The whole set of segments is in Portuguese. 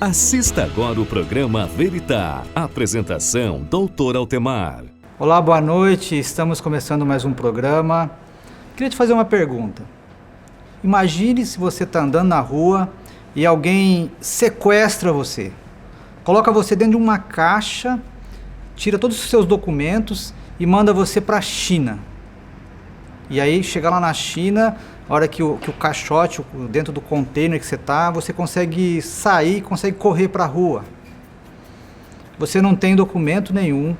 Assista agora o programa Veritar. Apresentação, Dr. Altemar. Olá, boa noite. Estamos começando mais um programa. Queria te fazer uma pergunta. Imagine se você está andando na rua e alguém sequestra você. Coloca você dentro de uma caixa, tira todos os seus documentos e manda você para a China. E aí, chegar lá na China, a hora que o caixote, dentro do container que você está, você consegue sair, consegue correr para a rua. Você não tem documento nenhum,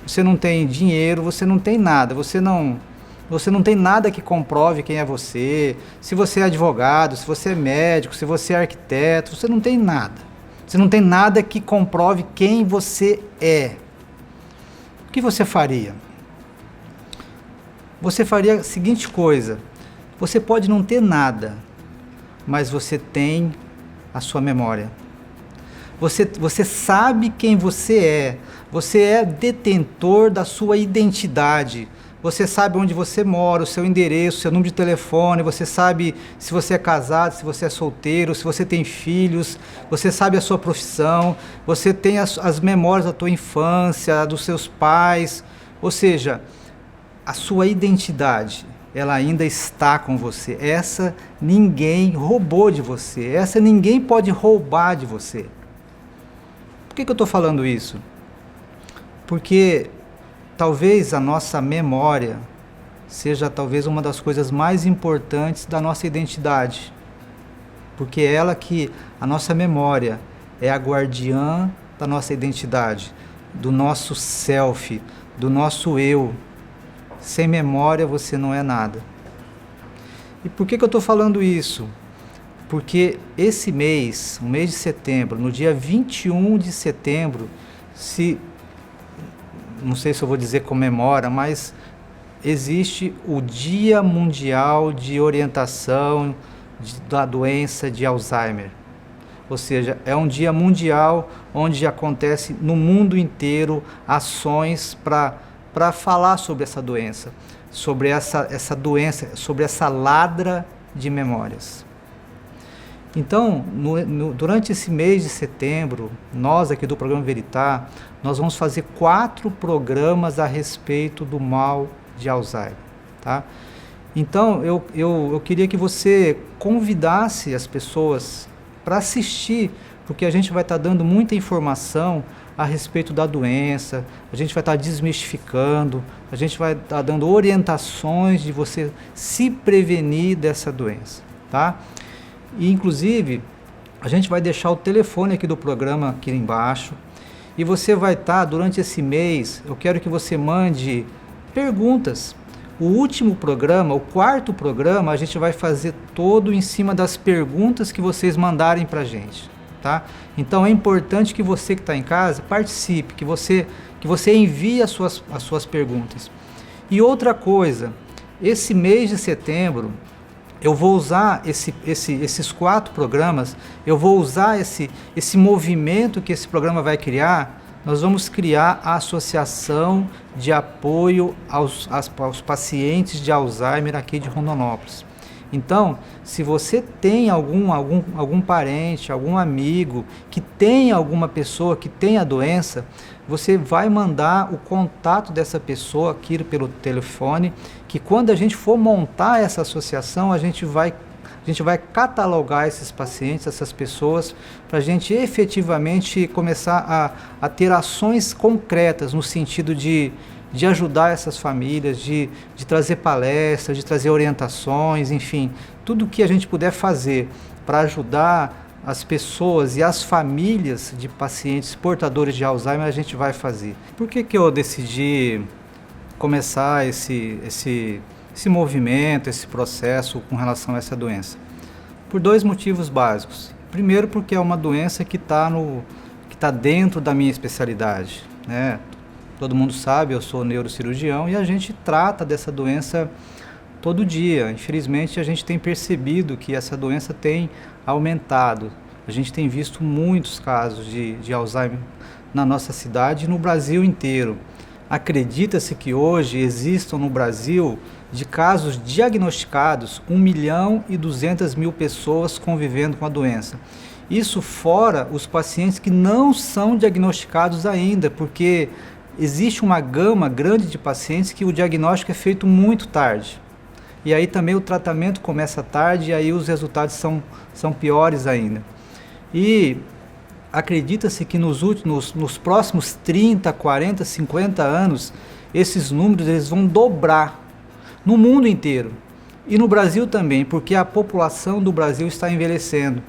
você não tem dinheiro, você não tem nada, você não tem nada que comprove quem é você, se você é advogado, se você é médico, se você é arquiteto, você não tem nada. Você não tem nada que comprove quem você é. O que você faria? Você faria a seguinte coisa: você pode não ter nada, mas você tem a sua memória. Você sabe quem você é detentor da sua identidade. Você sabe onde você mora, o seu endereço, o seu número de telefone, você sabe se você é casado, se você é solteiro, se você tem filhos, você sabe a sua profissão, você tem as memórias da tua infância, dos seus pais, ou seja, a sua identidade, ela ainda está com você. Essa ninguém roubou de você, essa ninguém pode roubar de você. Por que eu estou falando isso? Porque talvez a nossa memória seja talvez uma das coisas mais importantes da nossa identidade. Porque é ela que, a nossa memória, é a guardiã da nossa identidade, do nosso self, do nosso eu. Sem memória você não é nada. E por que eu estou falando isso? Porque esse mês, o mês de setembro, no dia 21 de setembro, não sei se eu vou dizer comemora, mas existe o Dia Mundial de Orientação da Doença de Alzheimer. Ou seja, é um dia mundial onde acontece no mundo inteiro ações para falar sobre essa doença, sobre essa doença, sobre essa ladra de memórias. Então, durante esse mês de setembro, nós aqui do programa Veritar, nós vamos fazer 4 programas a respeito do mal de Alzheimer, tá? Então, eu queria que você convidasse as pessoas para assistir, porque a gente vai estar dando muita informação a respeito da doença, a gente vai estar desmistificando, a gente vai estar dando orientações de você se prevenir dessa doença, tá? E inclusive, a gente vai deixar o telefone aqui do programa aqui embaixo, e você vai estar, durante esse mês, eu quero que você mande perguntas. O último programa, o 4º programa, a gente vai fazer todo em cima das perguntas que vocês mandarem para a gente. Tá? Então é importante que você que está em casa participe, que você envie as suas perguntas. E outra coisa, esse mês de setembro, eu vou usar esses 4 programas, eu vou usar esse movimento que esse programa vai criar. Nós vamos criar a Associação de Apoio aos Pacientes de Alzheimer aqui de Rondonópolis. Então, se você tem algum parente, algum amigo que tem alguma pessoa que tem a doença, você vai mandar o contato dessa pessoa aqui pelo telefone, que quando a gente for montar essa associação, a gente vai catalogar esses pacientes, essas pessoas, para a gente efetivamente começar a ter ações concretas no sentido de ajudar essas famílias, de trazer palestras, de trazer orientações, enfim, tudo que a gente puder fazer para ajudar as pessoas e as famílias de pacientes portadores de Alzheimer, a gente vai fazer. Por que eu decidi começar esse movimento, esse processo com relação a essa doença? Por 2 motivos básicos. Primeiro, porque é uma doença que está dentro da minha especialidade, né? Todo mundo sabe, eu sou neurocirurgião e a gente trata dessa doença todo dia. Infelizmente, a gente tem percebido que essa doença tem aumentado. A gente tem visto muitos casos de Alzheimer na nossa cidade e no Brasil inteiro. Acredita-se que hoje existam no Brasil, de casos diagnosticados, 1.200.000 pessoas convivendo com a doença. Isso fora os pacientes que não são diagnosticados ainda, porque existe uma gama grande de pacientes que o diagnóstico é feito muito tarde. E aí também o tratamento começa tarde e aí os resultados são piores ainda. E acredita-se que nos próximos 30, 40, 50 anos, esses números eles vão dobrar no mundo inteiro. E no Brasil também, porque a população do Brasil está envelhecendo.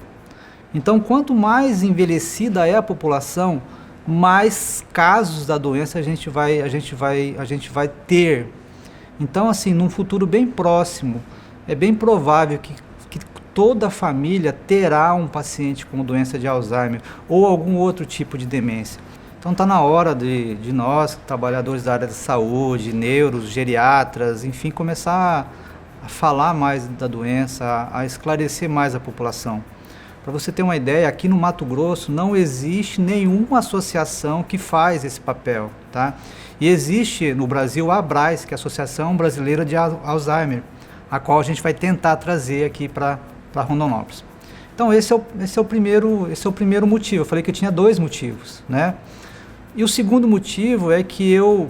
Então, quanto mais envelhecida é a população, mais casos da doença a gente vai ter. Então, assim, num futuro bem próximo, é bem provável que toda a família terá um paciente com doença de Alzheimer ou algum outro tipo de demência. Então está na hora de nós, trabalhadores da área da saúde, neuros, geriatras, enfim, começar a falar mais da doença, a esclarecer mais a população. Para você ter uma ideia, aqui no Mato Grosso não existe nenhuma associação que faz esse papel, tá? E existe no Brasil a ABRAS, que é a Associação Brasileira de Alzheimer, a qual a gente vai tentar trazer aqui para Rondonópolis. Então esse é o primeiro motivo. Eu falei que eu tinha 2 motivos, né? E o segundo motivo é que o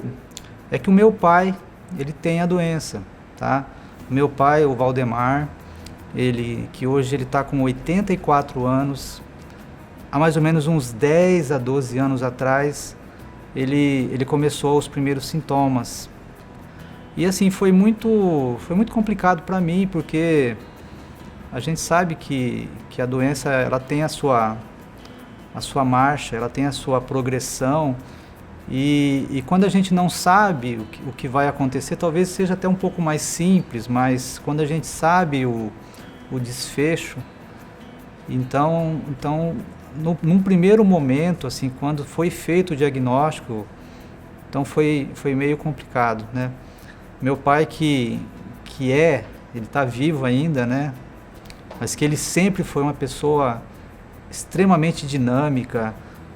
meu pai, ele tem a doença, tá? O meu pai, o Valdemar, que hoje ele está com 84 anos, há mais ou menos uns 10 a 12 anos atrás, ele começou os primeiros sintomas. E assim, foi muito complicado para mim, porque a gente sabe que a doença ela tem a sua marcha, ela tem a sua progressão, e quando a gente não sabe o que vai acontecer, talvez seja até um pouco mais simples, mas quando a gente sabe o desfecho, então num primeiro momento, assim, quando foi feito o diagnóstico, então foi meio complicado, né? Meu pai ele está vivo ainda, né? Mas que ele sempre foi uma pessoa extremamente dinâmica,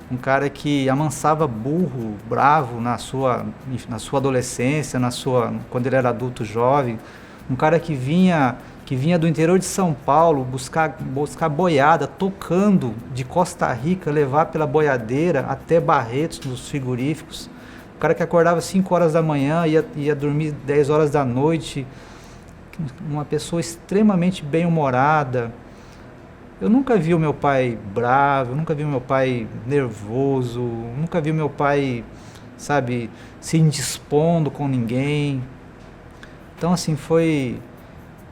um cara que amansava burro, bravo na sua adolescência, quando ele era adulto jovem, um cara que vinha do interior de São Paulo buscar boiada, tocando de Costa Rica, levar pela boiadeira até Barretos, nos frigoríficos, um cara que acordava 5 horas da manhã, ia dormir 10 horas da noite, uma pessoa extremamente bem-humorada. Eu nunca vi o meu pai bravo, eu nunca vi o meu pai nervoso, nunca vi o meu pai, sabe, se indispondo com ninguém. Então, assim,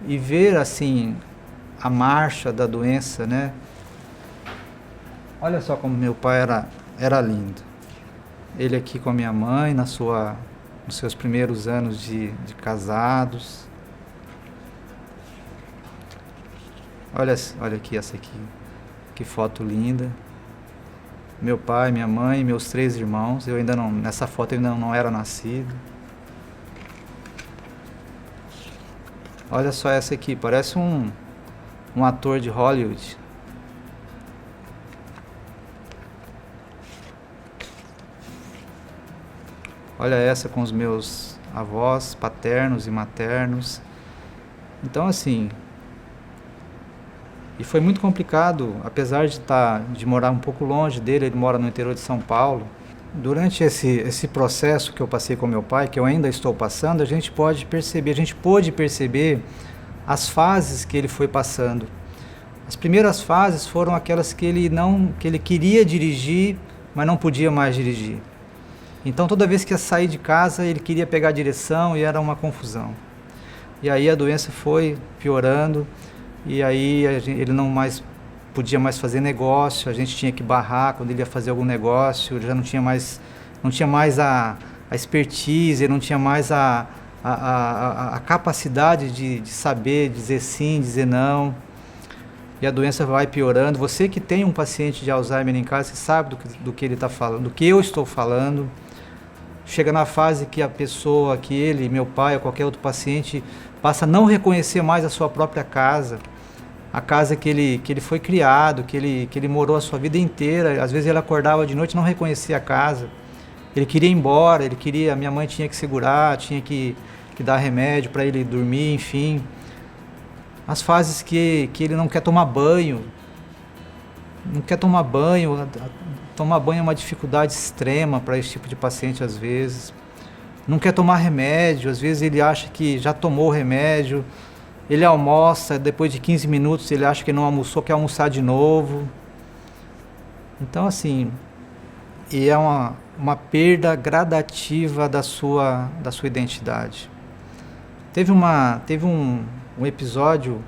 e ver, assim, a marcha da doença, né? Olha só como meu pai era lindo. Ele aqui com a minha mãe, nos seus primeiros anos de casados. Olha aqui essa aqui, que foto linda. Meu pai, minha mãe, meus 3 irmãos. Nessa foto eu ainda não era nascido. Olha só essa aqui, parece um ator de Hollywood. Olha essa com os meus avós paternos e maternos. Então, assim, e foi muito complicado, apesar de morar um pouco longe dele, ele mora no interior de São Paulo. Durante esse processo que eu passei com meu pai, que eu ainda estou passando, a gente pôde perceber as fases que ele foi passando. As primeiras fases foram aquelas que ele queria dirigir, mas não podia mais dirigir. Então toda vez que ia sair de casa, ele queria pegar a direção e era uma confusão. E aí a doença foi piorando, e aí ele não podia mais fazer negócio, a gente tinha que barrar quando ele ia fazer algum negócio, ele já não tinha mais a expertise, ele não tinha mais a capacidade de saber dizer sim, dizer não, e a doença vai piorando. Você que tem um paciente de Alzheimer em casa, você sabe do que ele está falando, do que eu estou falando. Chega na fase que a pessoa, que ele, meu pai ou qualquer outro paciente, passa a não reconhecer mais a sua própria casa, a casa que ele foi criado, que ele morou a sua vida inteira. Às vezes ele acordava de noite e não reconhecia a casa. Ele queria ir embora, minha mãe tinha que segurar, tinha que dar remédio para ele dormir, enfim. As fases que ele não quer tomar banho. não quer tomar banho. Tomar banho é uma dificuldade extrema para esse tipo de paciente às vezes. Não quer tomar remédio, às vezes ele acha que já tomou o remédio. Ele almoça, depois de 15 minutos ele acha que não almoçou, quer almoçar de novo. Então assim, e é uma perda gradativa da sua identidade. Teve um episódio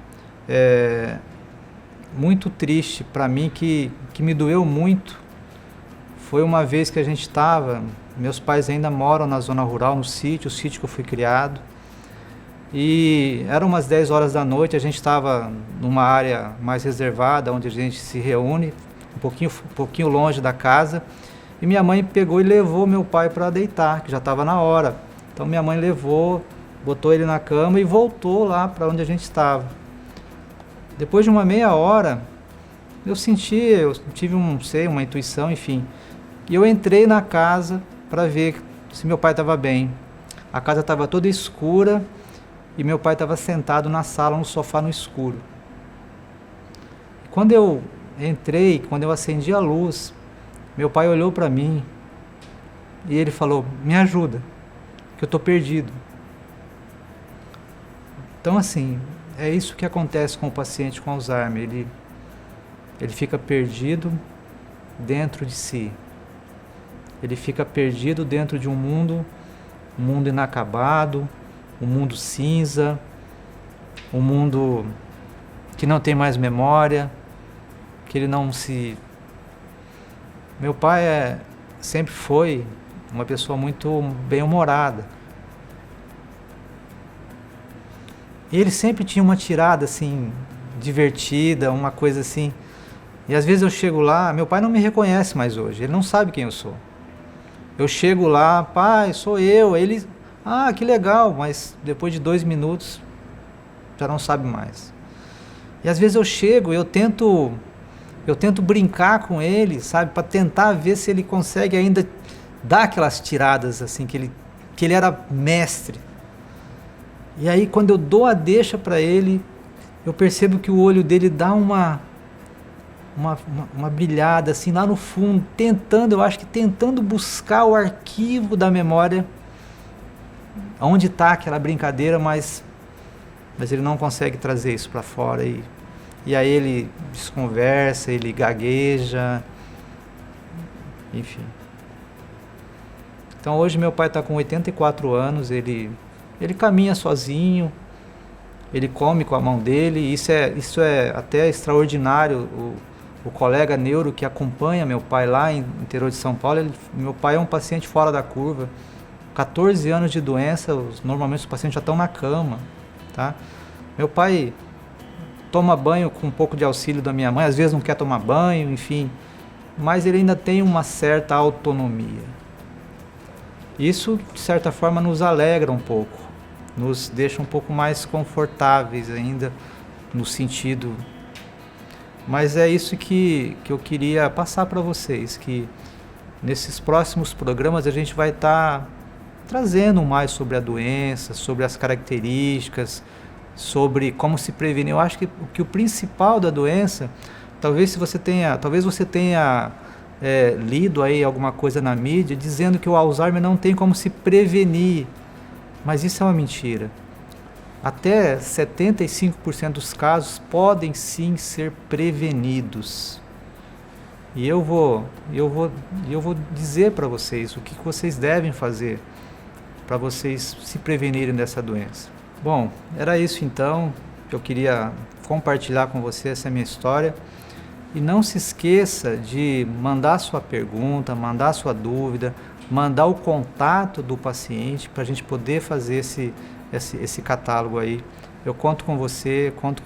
muito triste para mim, que me doeu muito. Foi uma vez que a gente estava, meus pais ainda moram na zona rural, no sítio, o sítio que eu fui criado, e eram umas 10 horas da noite, a gente estava numa área mais reservada, onde a gente se reúne, um pouquinho longe da casa, e minha mãe pegou e levou meu pai para deitar, que já estava na hora. Então minha mãe levou, botou ele na cama e voltou lá para onde a gente estava. Depois de uma meia hora, eu tive uma intuição, enfim. E eu entrei na casa para ver se meu pai estava bem. A casa estava toda escura e meu pai estava sentado na sala, no sofá no escuro. Quando eu entrei, quando eu acendi a luz, meu pai olhou para mim e ele falou: me ajuda, que eu estou perdido. Então assim, é isso que acontece com o paciente com Alzheimer. Ele fica perdido dentro de si. Ele fica perdido dentro de um mundo inacabado, um mundo cinza, um mundo que não tem mais memória, que ele não se... Meu pai sempre foi uma pessoa muito bem-humorada. E ele sempre tinha uma tirada assim, divertida, uma coisa assim. E às vezes eu chego lá, meu pai não me reconhece mais hoje, ele não sabe quem eu sou. Eu chego lá, pai, sou eu. Ele, que legal, mas depois de 2 minutos já não sabe mais. E às vezes eu chego, eu tento brincar com ele, sabe, para tentar ver se ele consegue ainda dar aquelas tiradas assim que ele era mestre. E aí quando eu dou a deixa para ele, eu percebo que o olho dele dá uma brilhada assim lá no fundo, eu acho que tentando buscar o arquivo da memória, onde está aquela brincadeira, mas ele não consegue trazer isso para fora, e aí ele desconversa, ele gagueja, enfim. Então hoje meu pai está com 84 anos, ele caminha sozinho, ele come com a mão dele, isso é até extraordinário. O colega neuro que acompanha meu pai lá em interior de São Paulo, meu pai é um paciente fora da curva, 14 anos de doença, normalmente os pacientes já estão na cama, tá? Meu pai toma banho com um pouco de auxílio da minha mãe, às vezes não quer tomar banho, enfim, mas ele ainda tem uma certa autonomia. Isso, de certa forma, nos alegra um pouco, nos deixa um pouco mais confortáveis ainda, no sentido... Mas é isso que eu queria passar para vocês, que nesses próximos programas a gente vai estar trazendo mais sobre a doença, sobre as características, sobre como se prevenir. Eu acho que o principal da doença, talvez você tenha lido aí alguma coisa na mídia dizendo que o Alzheimer não tem como se prevenir, mas isso é uma mentira. Até 75% dos casos podem sim ser prevenidos. E eu vou dizer para vocês o que vocês devem fazer para vocês se prevenirem dessa doença. Bom, era isso então, que eu queria compartilhar com você essa minha história. E não se esqueça de mandar sua pergunta, mandar sua dúvida, mandar o contato do paciente para a gente poder fazer esse catálogo aí. Eu conto com você, conto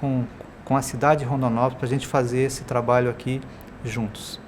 com a cidade de Rondonópolis para a gente fazer esse trabalho aqui juntos.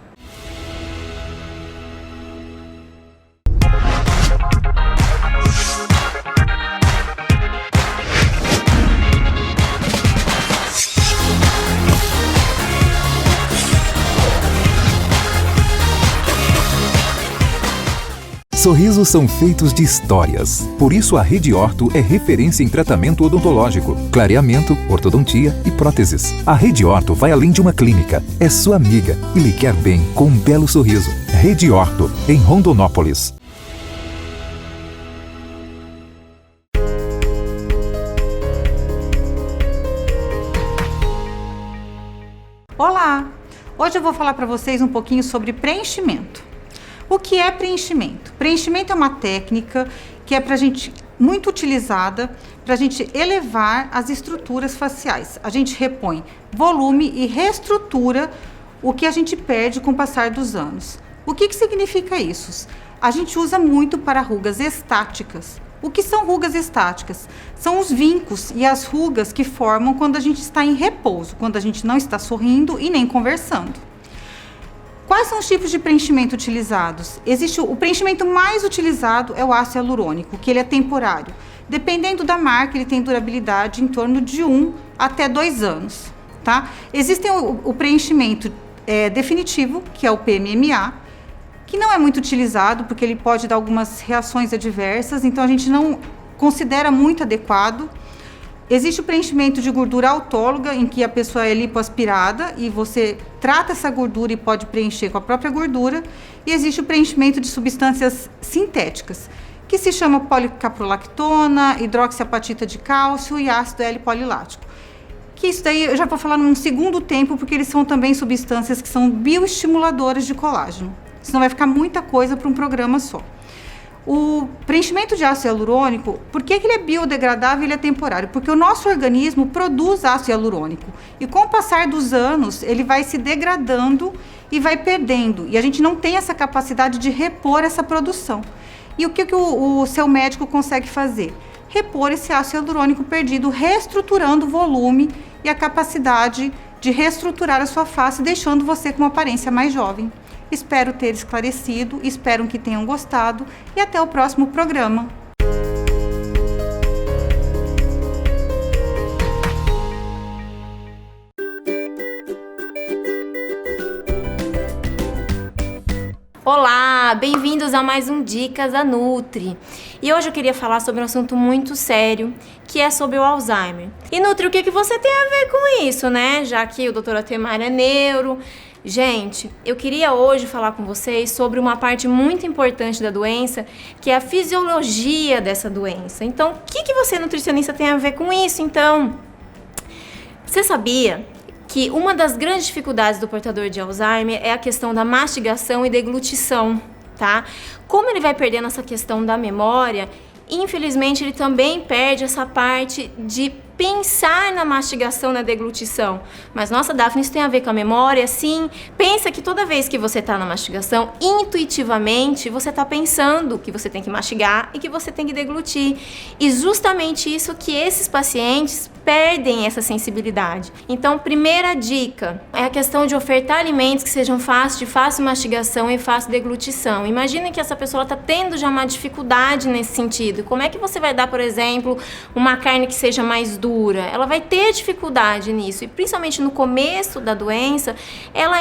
Sorrisos são feitos de histórias. Por isso a Rede Orto é referência em tratamento odontológico, clareamento, ortodontia e próteses. A Rede Orto vai além de uma clínica. É sua amiga e lhe quer bem com um belo sorriso. Rede Orto, em Rondonópolis. Olá! Hoje eu vou falar para vocês um pouquinho sobre preenchimento. O que é preenchimento? Preenchimento é uma técnica que é muito utilizada para a gente elevar as estruturas faciais. A gente repõe volume e reestrutura o que a gente perde com o passar dos anos. O que significa isso? A gente usa muito para rugas estáticas. O que são rugas estáticas? São os vincos e as rugas que formam quando a gente está em repouso, quando a gente não está sorrindo e nem conversando. Quais são os tipos de preenchimento utilizados? Existe o preenchimento mais utilizado é o ácido hialurônico, que ele é temporário. Dependendo da marca, ele tem durabilidade em torno de 1 até 2 anos. Tá? Existe o preenchimento definitivo, que é o PMMA, que não é muito utilizado porque ele pode dar algumas reações adversas, então a gente não considera muito adequado. Existe o preenchimento de gordura autóloga, em que a pessoa é lipoaspirada e você trata essa gordura e pode preencher com a própria gordura. E existe o preenchimento de substâncias sintéticas, que se chama policaprolactona, hidroxiapatita de cálcio e ácido L-polilático. Que isso daí eu já vou falar num segundo tempo, porque eles são também substâncias que são bioestimuladores de colágeno. Senão vai ficar muita coisa para um programa só. O preenchimento de ácido hialurônico, por que ele é biodegradável e ele é temporário? Porque o nosso organismo produz ácido hialurônico e com o passar dos anos ele vai se degradando e vai perdendo. E a gente não tem essa capacidade de repor essa produção. E o que o seu médico consegue fazer? Repor esse ácido hialurônico perdido, reestruturando o volume e a capacidade de reestruturar a sua face, deixando você com uma aparência mais jovem. Espero ter esclarecido, espero que tenham gostado e até o próximo programa. Olá, bem-vindos a mais um Dicas da Nutri. E hoje eu queria falar sobre um assunto muito sério, que é sobre o Alzheimer. E Nutri, o que você tem a ver com isso, né? Já que o Dr. Atemar é neuro. Gente, eu queria hoje falar com vocês sobre uma parte muito importante da doença, que é a fisiologia dessa doença. Então, o que você, nutricionista, tem a ver com isso? Então, você sabia que uma das grandes dificuldades do portador de Alzheimer é a questão da mastigação e deglutição, tá? Como ele vai perdendo essa questão da memória, infelizmente ele também perde essa parte de pensar na mastigação, na deglutição. Mas nossa, Daphne, isso tem a ver com a memória? Sim. Pensa que toda vez que você está na mastigação, intuitivamente você está pensando que você tem que mastigar e que você tem que deglutir. E justamente isso que esses pacientes perdem essa sensibilidade. Então, primeira dica é a questão de ofertar alimentos que sejam de fácil mastigação e fácil deglutição. Imagina que essa pessoa está tendo já uma dificuldade nesse sentido. Como é que você vai dar, por exemplo, uma carne que seja mais dura? Ela vai ter dificuldade nisso. E principalmente no começo da doença, ela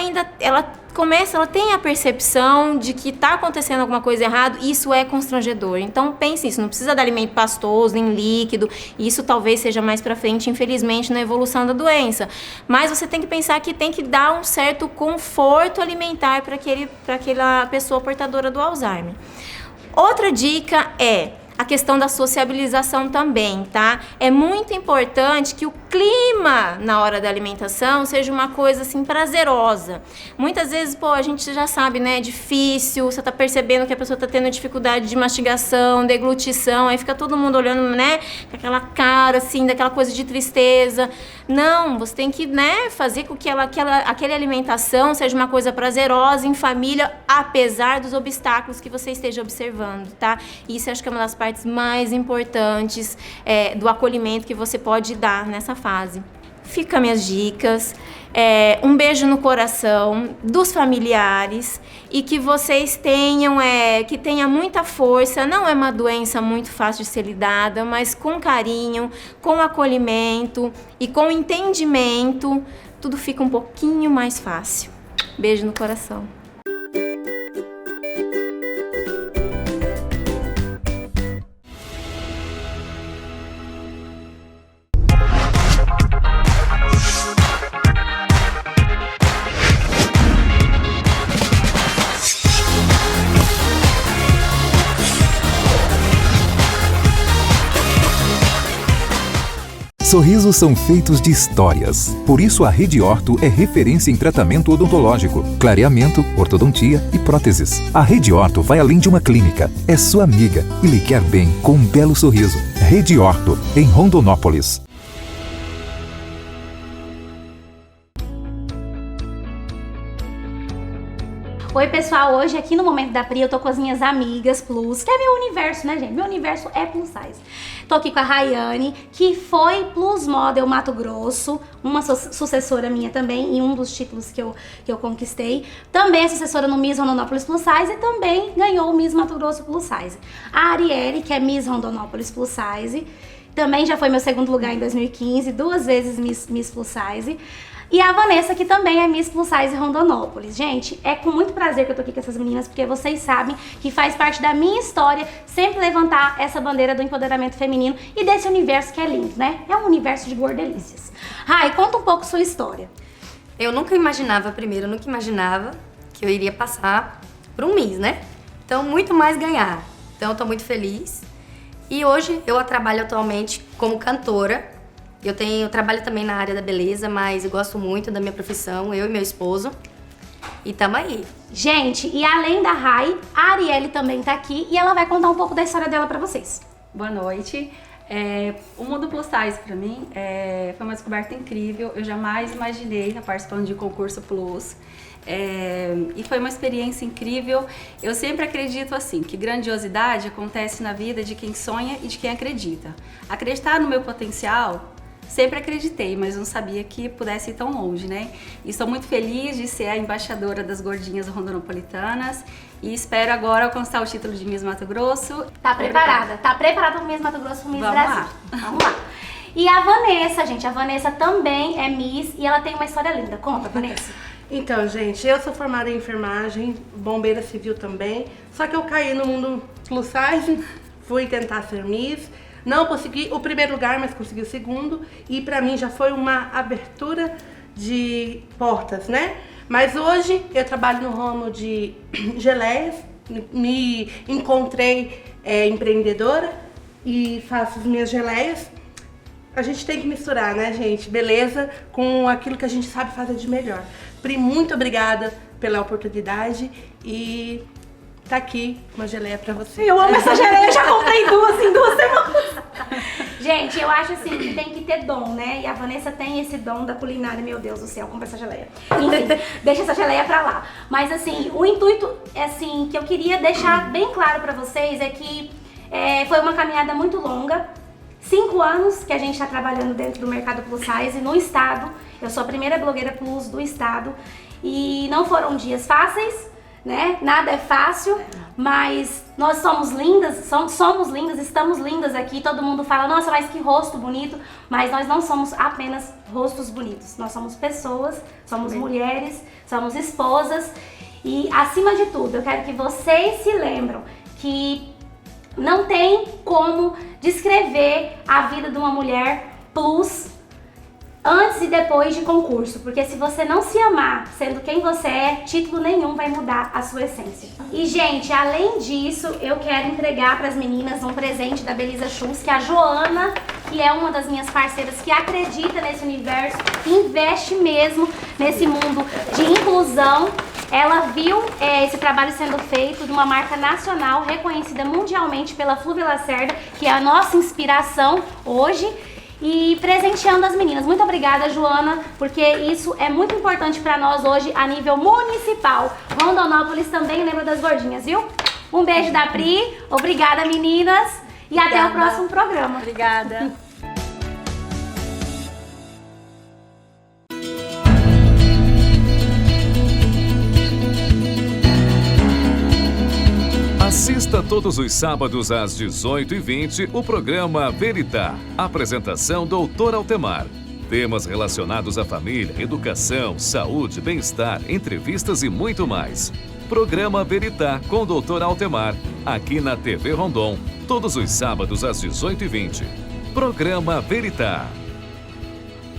tem a percepção de que está acontecendo alguma coisa errada, e isso é constrangedor. Então pense nisso, não precisa dar alimento pastoso, nem líquido, isso talvez seja mais para frente, infelizmente, na evolução da doença. Mas você tem que pensar que tem que dar um certo conforto alimentar para aquela pessoa portadora do Alzheimer. Outra dica é a questão da sociabilização também, tá? É muito importante que o clima na hora da alimentação seja uma coisa assim prazerosa. Muitas vezes, a gente já sabe, né? É difícil, você tá percebendo que a pessoa tá tendo dificuldade de mastigação, deglutição, aí fica todo mundo olhando, né? Com aquela cara assim, daquela coisa de tristeza. Não, você tem que, né, fazer com que aquela alimentação seja uma coisa prazerosa em família, apesar dos obstáculos que você esteja observando, tá? Isso eu acho que é uma das partes mais importantes do acolhimento que você pode dar nessa fase. Fica minhas dicas, um beijo no coração dos familiares e que vocês tenham muita força. Não é uma doença muito fácil de ser lidada, mas com carinho, com acolhimento e com entendimento, tudo fica um pouquinho mais fácil. Beijo no coração. Sorrisos são feitos de histórias. Por isso a Rede Orto é referência em tratamento odontológico, clareamento, ortodontia e próteses. A Rede Orto vai além de uma clínica. É sua amiga e lhe quer bem com um belo sorriso. Rede Orto, em Rondonópolis. Oi pessoal, hoje aqui no Momento da Pri eu tô com as minhas amigas Plus, que é meu universo, né gente? Meu universo é plus size. Tô aqui com a Rayane, que foi Plus Model Mato Grosso, uma sucessora minha também, em um dos títulos que eu conquistei. Também é sucessora no Miss Rondonópolis Plus Size e também ganhou o Miss Mato Grosso Plus Size. A Arielle, que é Miss Rondonópolis Plus Size, também já foi meu segundo lugar em 2015, 2 vezes Miss Plus Size. E a Vanessa, que também é Miss Plus Size Rondonópolis. Gente, é com muito prazer que eu tô aqui com essas meninas, porque vocês sabem que faz parte da minha história sempre levantar essa bandeira do empoderamento feminino e desse universo que é lindo, né? É um universo de gordelícias. Rai, conta um pouco sua história. Eu nunca imaginava que eu iria passar por um Miss, né? Então, muito mais ganhar. Então, eu tô muito feliz. E hoje, eu trabalho atualmente como cantora. Eu trabalho também na área da beleza, mas eu gosto muito da minha profissão, eu e meu esposo. E tamo aí. Gente, e além da Rai, a Arielle também tá aqui e ela vai contar um pouco da história dela pra vocês. Boa noite. O mundo plus size pra mim foi uma descoberta incrível. Eu jamais imaginei estar participando de um concurso plus. E foi uma experiência incrível. Eu sempre acredito assim, que grandiosidade acontece na vida de quem sonha e de quem acredita. Acreditar no meu potencial, sempre acreditei, mas não sabia que pudesse ir tão longe, né? E estou muito feliz de ser a embaixadora das gordinhas rondonopolitanas e espero agora alcançar o título de Miss Mato Grosso. Tá preparada? Tá preparada para Miss Mato Grosso, Miss Vamos Brasil? lá. Vamos lá. E a Vanessa, gente, a Vanessa também é Miss e ela tem uma história linda. Conta, Vanessa. Então, gente, eu sou formada em enfermagem, bombeira civil também, só que eu caí no mundo plus size, fui tentar ser Miss. Não consegui o primeiro lugar, mas consegui o segundo. E pra mim já foi uma abertura de portas, né? Mas hoje eu trabalho no ramo de geleias. Me encontrei empreendedora e faço as minhas geleias. A gente tem que misturar, né, gente? Beleza com aquilo que a gente sabe fazer de melhor. Pri, muito obrigada pela oportunidade e tá aqui uma geleia pra você. Eu amo essa geleia, eu já comprei 2 em 2 semanas. Gente, eu acho assim que tem que ter dom, né? E a Vanessa tem esse dom da culinária, meu Deus do céu, compra essa geleia. Enfim, deixa essa geleia pra lá. Mas assim, o intuito assim, que eu queria deixar bem claro pra vocês é que foi uma caminhada muito longa. 5 anos que a gente tá trabalhando dentro do mercado plus size no estado. Eu sou a primeira blogueira plus do estado. E não foram dias fáceis, né? Nada é fácil, mas nós somos lindas, estamos lindas aqui. Todo mundo fala, nossa, mas que rosto bonito. Mas nós não somos apenas rostos bonitos. Nós somos pessoas, somos mulheres, somos esposas. E acima de tudo, eu quero que vocês se lembram que não tem como descrever a vida de uma mulher plus antes e depois de concurso, porque se você não se amar sendo quem você é, título nenhum vai mudar a sua essência. E gente, além disso, eu quero entregar para as meninas um presente da Belisa Shoes, que a Joana, que é uma das minhas parceiras que acredita nesse universo, investe mesmo nesse mundo de inclusão. Ela viu esse trabalho sendo feito de uma marca nacional reconhecida mundialmente pela Flúvia Lacerda, que é a nossa inspiração hoje, e presenteando as meninas. Muito obrigada, Joana, porque isso é muito importante para nós hoje a nível municipal. Rondonópolis também lembra das gordinhas, viu? Um beijo da Pri, obrigada meninas, e até o próximo programa. Obrigada. Assista todos os sábados às 18h20 o programa Veritá. Apresentação Dr. Altemar. Temas relacionados à família, educação, saúde, bem-estar, entrevistas e muito mais. Programa Veritá com Dr. Altemar, aqui na TV Rondon, todos os sábados às 18h20. Programa Veritá.